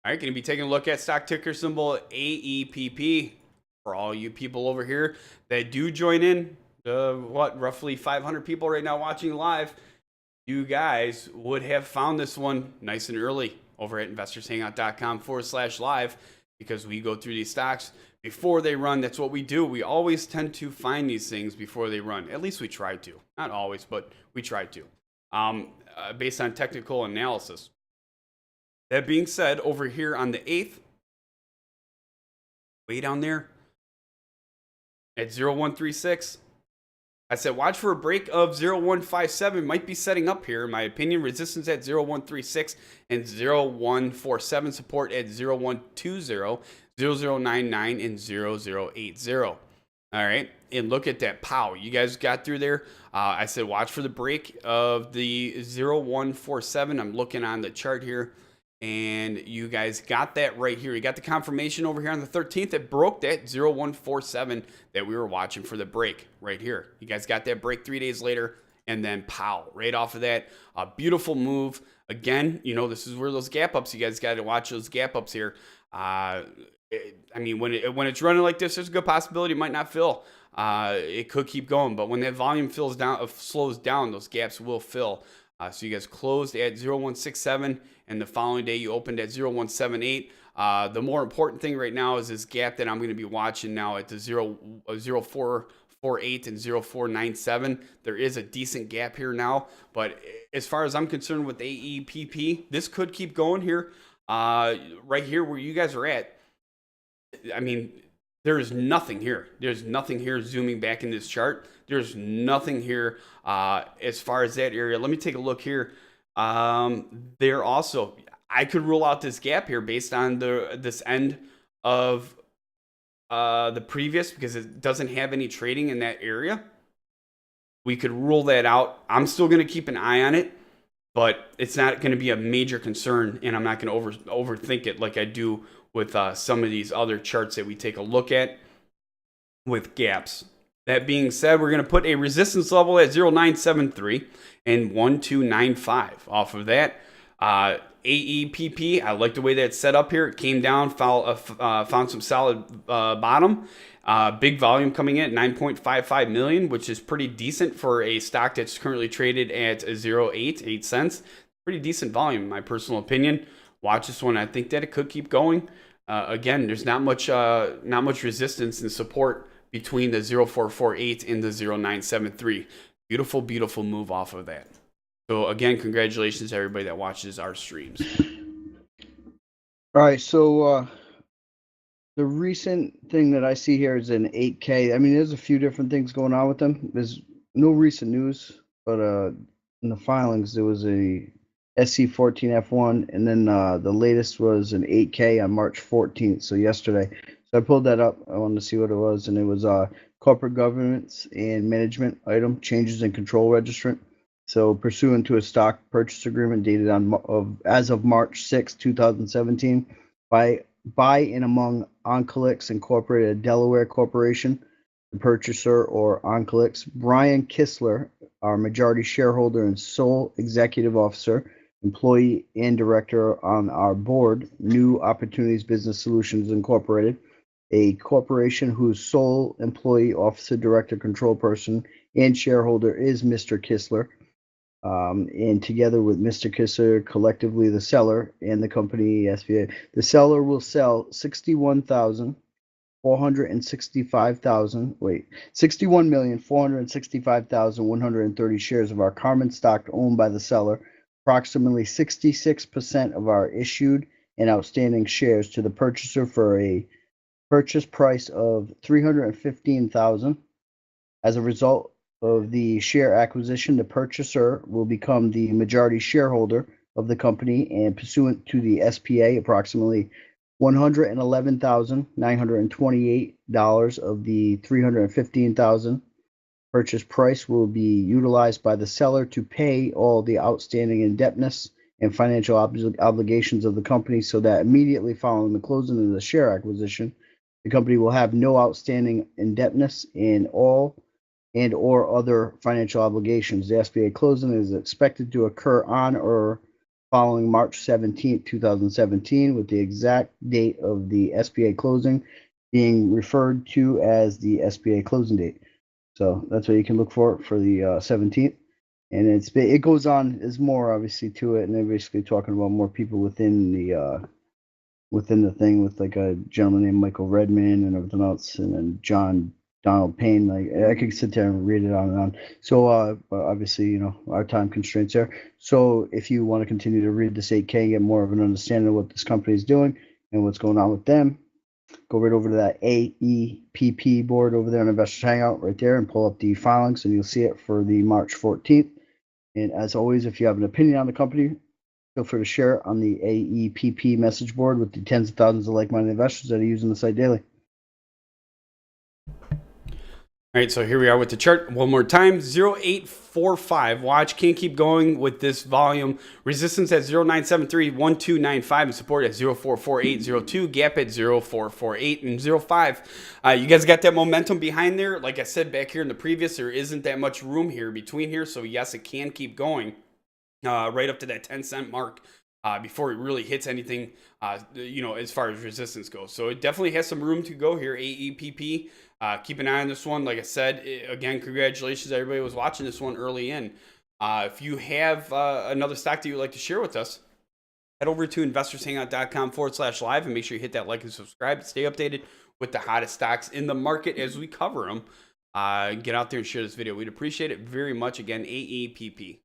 All right, going to be taking a look at stock ticker symbol AEPP for all you people over here that do join in. Roughly 500 people right now watching live. You guys would have found this one nice and early over at investorshangout.com/live because we go through these stocks before they run. That's what we do. We always tend to find these things before they run. At least we try to. Not always, but we try to. Based on technical analysis. That being said, over here on the 8th, way down there at 0136, I said watch for a break of 0157. Might be setting up here, in my opinion. Resistance at 0136 and 0147. Support at 0120, 0099, and 0080. All right, and look at that pow. You guys got through there. I said watch for the break of the 0147. I'm looking on the chart here. And you guys got that right here. You got the confirmation over here on the 13th. It broke that 0147 that we were watching for the break right here. You guys got that break 3 days later. And then pow, right off of that. A beautiful move. Again, you know, this is where those gap ups, you guys got to watch those gap ups here. I mean, when it's running like this, there's a good possibility it might not fill. It could keep going. But when that volume slows down, those gaps will fill. So you guys closed at 0167, and the following day you opened at 0178. The more important thing right now is this gap that I'm going to be watching now at the 0448 and 0497. There is a decent gap here now, but as far as I'm concerned with AEPP, this could keep going here. Right here where you guys are at, I mean, there is nothing here. There's nothing here zooming back in this chart. There's nothing here as far as that area. Let me take a look here. There also, I could rule out this gap here based on this end of the previous because it doesn't have any trading in that area. We could rule that out. I'm still going to keep an eye on it, but it's not going to be a major concern, and I'm not going to overthink it like I do with some of these other charts that we take a look at with gaps. That being said, we're going to put a resistance level at 0973 and 1295 off of that. AEPP, I like the way that's set up here. It came down, found some solid bottom. Big volume coming in at 9.55 million, which is pretty decent for a stock that's currently traded at 0.8 cents. Pretty decent volume, in my personal opinion. Watch this one. I think that it could keep going. Again, there's not much resistance and support between the 0448 and the 0973. Beautiful, beautiful move off of that. So again, congratulations to everybody that watches our streams. All right, so the recent thing that I see here is an 8K. I mean, there's a few different things going on with them. There's no recent news, but in the filings there was a SC14F1, and then the latest was an 8K on March 14th, so yesterday. So I pulled that up. I wanted to see what it was, and it was corporate governance and management item changes in control registrant. So pursuant to a stock purchase agreement dated as of March 6, 2017, by and among Oncolix Incorporated, a Delaware corporation, the purchaser or Oncolix, Brian Kistler, our majority shareholder and sole executive officer, employee and director on our board, New Opportunities Business Solutions Incorporated, a corporation whose sole employee, officer, director, control person, and shareholder is Mr. Kistler. And together with Mr. Kistler, collectively the seller and the company SVA, the seller will sell 61,465,130 shares of our common stock owned by the seller, approximately 66% of our issued and outstanding shares, to the purchaser for a purchase price of $315,000. As a result of the share acquisition, the purchaser will become the majority shareholder of the company, and pursuant to the SPA, approximately $111,928 of the $315,000 purchase price will be utilized by the seller to pay all the outstanding indebtedness and financial obligations of the company, so that immediately following the closing of the share acquisition, the company will have no outstanding indebtedness and or other financial obligations. The SBA closing is expected to occur on or following March 17th, 2017, with the exact date of the SPA closing being referred to as the SPA closing date. So that's what you can look for the 17th. And it goes on. There's more obviously to it, and they're basically talking about more people within the thing, with like a gentleman named Michael Redman and everything else, and then John Donald Payne. Like, I could sit there and read it on and on. So but obviously, you know, our time constraints there. So if you want to continue to read this 8K and get more of an understanding of what this company is doing and what's going on with them, go right over to that AEPP board over there on Investors Hangout right there and pull up the filings, and you'll see it for the March 14th. And as always, if you have an opinion on the company, feel free to share it on the AEPP message board with the tens of thousands of like-minded investors that are using the site daily. All right, so here we are with the chart one more time. 0845. Watch, can't keep going with this volume. Resistance at 0973, 1295, and support at 044802. Gap at 0448 and 05. You guys got that momentum behind there. Like I said back here in the previous, there isn't that much room here between here. So yes, it can keep going right up to that 10-cent mark before it really hits anything, you know, as far as resistance goes. So it definitely has some room to go here. AEPP. Keep an eye on this one. Like I said, again, congratulations everybody who was watching this one early in. If you have another stock that you'd like to share with us, head over to investorshangout.com/live and make sure you hit that like and subscribe to stay updated with the hottest stocks in the market as we cover them. Get out there and share this video. We'd appreciate it very much. Again, AEPP.